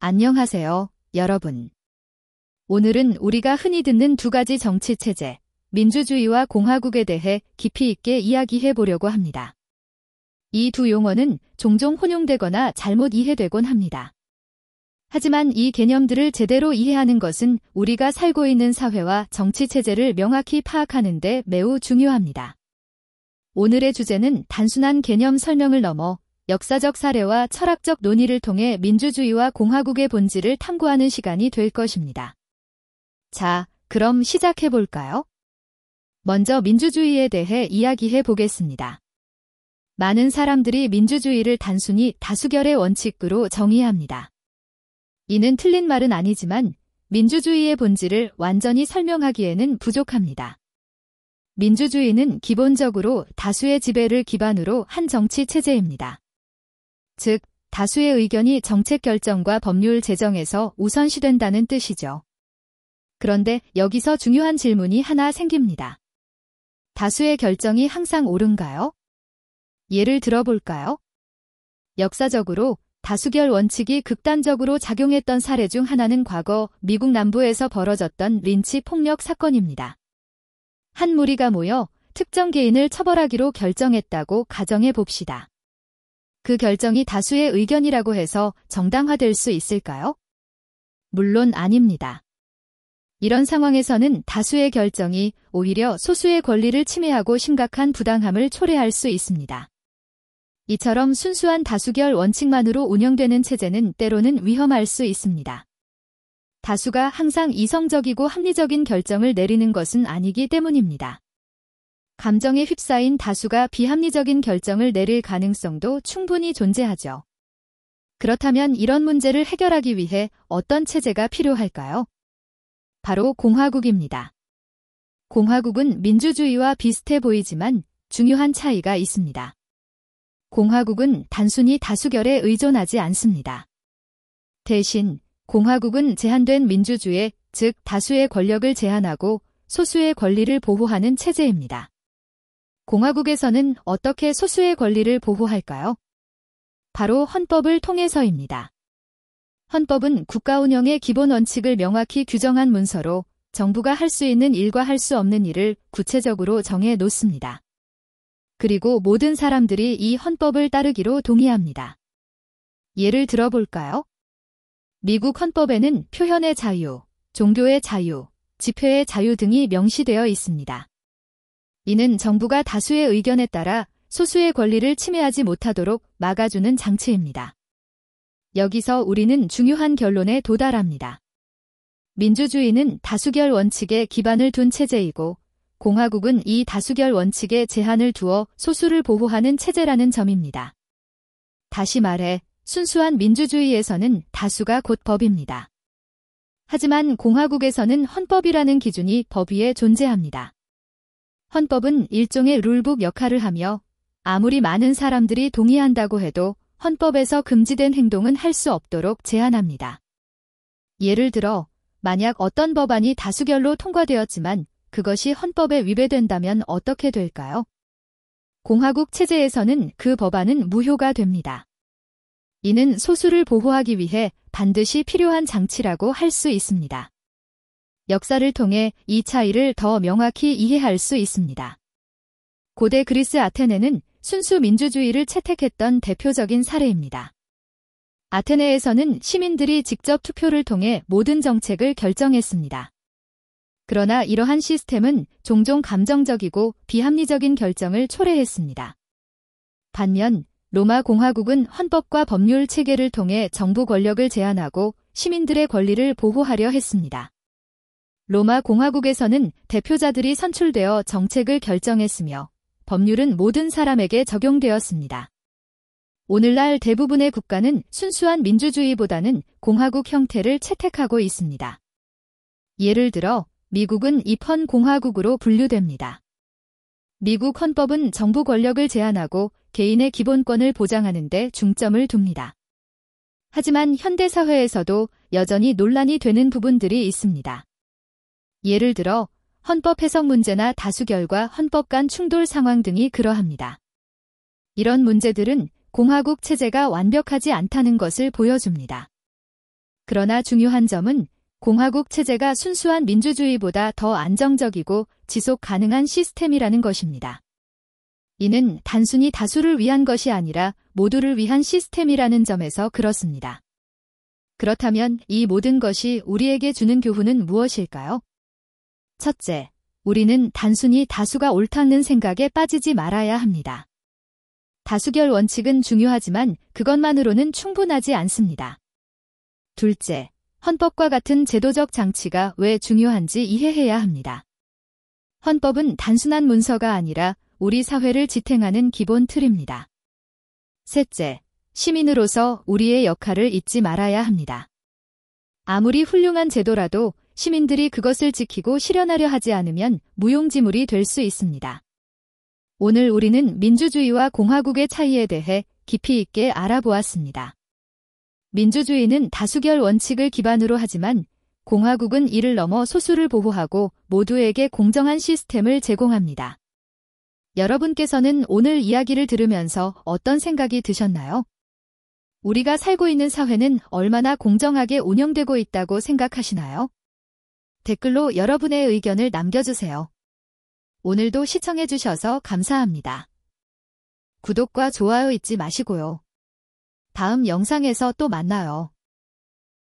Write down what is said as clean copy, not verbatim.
안녕하세요, 여러분. 오늘은 우리가 흔히 듣는 두 가지 정치 체제, 민주주의와 공화국에 대해 깊이 있게 이야기해 보려고 합니다. 이 두 용어는 종종 혼용되거나 잘못 이해되곤 합니다. 하지만 이 개념들을 제대로 이해하는 것은 우리가 살고 있는 사회와 정치 체제를 명확히 파악하는 데 매우 중요합니다. 오늘의 주제는 단순한 개념 설명을 넘어 역사적 사례와 철학적 논의를 통해 민주주의와 공화국의 본질을 탐구하는 시간이 될 것입니다. 자, 그럼 시작해 볼까요? 먼저 민주주의에 대해 이야기해 보겠습니다. 많은 사람들이 민주주의를 단순히 다수결의 원칙으로 정의합니다. 이는 틀린 말은 아니지만 민주주의의 본질을 완전히 설명하기에는 부족합니다. 민주주의는 기본적으로 다수의 지배를 기반으로 한 정치 체제입니다. 즉, 다수의 의견이 정책 결정과 법률 제정에서 우선시된다는 뜻이죠. 그런데 여기서 중요한 질문이 하나 생깁니다. 다수의 결정이 항상 옳은가요? 예를 들어볼까요? 역사적으로 다수결 원칙이 극단적으로 작용했던 사례 중 하나는 과거 미국 남부에서 벌어졌던 린치 폭력 사건입니다. 한 무리가 모여 특정 개인을 처벌하기로 결정했다고 가정해 봅시다. 그 결정이 다수의 의견이라고 해서 정당화될 수 있을까요? 물론 아닙니다. 이런 상황에서는 다수의 결정이 오히려 소수의 권리를 침해하고 심각한 부당함을 초래할 수 있습니다. 이처럼 순수한 다수결 원칙만으로 운영되는 체제는 때로는 위험할 수 있습니다. 다수가 항상 이성적이고 합리적인 결정을 내리는 것은 아니기 때문입니다. 감정에 휩싸인 다수가 비합리적인 결정을 내릴 가능성도 충분히 존재하죠. 그렇다면 이런 문제를 해결하기 위해 어떤 체제가 필요할까요? 바로 공화국입니다. 공화국은 민주주의와 비슷해 보이지만 중요한 차이가 있습니다. 공화국은 단순히 다수결에 의존하지 않습니다. 대신 공화국은 제한된 민주주의, 즉 다수의 권력을 제한하고 소수의 권리를 보호하는 체제입니다. 공화국에서는 어떻게 소수의 권리를 보호할까요? 바로 헌법을 통해서입니다. 헌법은 국가 운영의 기본 원칙을 명확히 규정한 문서로 정부가 할 수 있는 일과 할 수 없는 일을 구체적으로 정해 놓습니다. 그리고 모든 사람들이 이 헌법을 따르기로 동의합니다. 예를 들어볼까요? 미국 헌법에는 표현의 자유, 종교의 자유, 집회의 자유 등이 명시되어 있습니다. 이는 정부가 다수의 의견에 따라 소수의 권리를 침해하지 못하도록 막아주는 장치입니다. 여기서 우리는 중요한 결론에 도달합니다. 민주주의는 다수결 원칙에 기반을 둔 체제이고 공화국은 이 다수결 원칙에 제한을 두어 소수를 보호하는 체제라는 점입니다. 다시 말해 순수한 민주주의에서는 다수가 곧 법입니다. 하지만 공화국에서는 헌법이라는 기준이 법 위에 존재합니다. 헌법은 일종의 룰북 역할을 하며 아무리 많은 사람들이 동의한다고 해도 헌법에서 금지된 행동은 할 수 없도록 제한합니다. 예를 들어 만약 어떤 법안이 다수결로 통과되었지만 그것이 헌법에 위배된다면 어떻게 될까요? 공화국 체제에서는 그 법안은 무효가 됩니다. 이는 소수를 보호하기 위해 반드시 필요한 장치라고 할 수 있습니다. 역사를 통해 이 차이를 더 명확히 이해할 수 있습니다. 고대 그리스 아테네는 순수 민주주의를 채택했던 대표적인 사례입니다. 아테네에서는 시민들이 직접 투표를 통해 모든 정책을 결정했습니다. 그러나 이러한 시스템은 종종 감정적이고 비합리적인 결정을 초래했습니다. 반면 로마 공화국은 헌법과 법률 체계를 통해 정부 권력을 제한하고 시민들의 권리를 보호하려 했습니다. 로마 공화국에서는 대표자들이 선출되어 정책을 결정했으며 법률은 모든 사람에게 적용되었습니다. 오늘날 대부분의 국가는 순수한 민주주의보다는 공화국 형태를 채택하고 있습니다. 예를 들어 미국은 입헌 공화국으로 분류됩니다. 미국 헌법은 정부 권력을 제한하고 개인의 기본권을 보장하는 데 중점을 둡니다. 하지만 현대 사회에서도 여전히 논란이 되는 부분들이 있습니다. 예를 들어 헌법 해석 문제나 다수결과 헌법 간 충돌 상황 등이 그러합니다. 이런 문제들은 공화국 체제가 완벽하지 않다는 것을 보여줍니다. 그러나 중요한 점은 공화국 체제가 순수한 민주주의보다 더 안정적이고 지속 가능한 시스템이라는 것입니다. 이는 단순히 다수를 위한 것이 아니라 모두를 위한 시스템이라는 점에서 그렇습니다. 그렇다면 이 모든 것이 우리에게 주는 교훈은 무엇일까요? 첫째, 우리는 단순히 다수가 옳다는 생각에 빠지지 말아야 합니다. 다수결 원칙은 중요하지만 그것만으로는 충분하지 않습니다. 둘째, 헌법과 같은 제도적 장치가 왜 중요한지 이해해야 합니다. 헌법은 단순한 문서가 아니라 우리 사회를 지탱하는 기본 틀입니다. 셋째, 시민으로서 우리의 역할을 잊지 말아야 합니다. 아무리 훌륭한 제도라도 시민들이 그것을 지키고 실현하려 하지 않으면 무용지물이 될 수 있습니다. 오늘 우리는 민주주의와 공화국의 차이에 대해 깊이 있게 알아보았습니다. 민주주의는 다수결 원칙을 기반으로 하지만 공화국은 이를 넘어 소수를 보호하고 모두에게 공정한 시스템을 제공합니다. 여러분께서는 오늘 이야기를 들으면서 어떤 생각이 드셨나요? 우리가 살고 있는 사회는 얼마나 공정하게 운영되고 있다고 생각하시나요? 댓글로 여러분의 의견을 남겨주세요. 오늘도 시청해주셔서 감사합니다. 구독과 좋아요 잊지 마시고요. 다음 영상에서 또 만나요.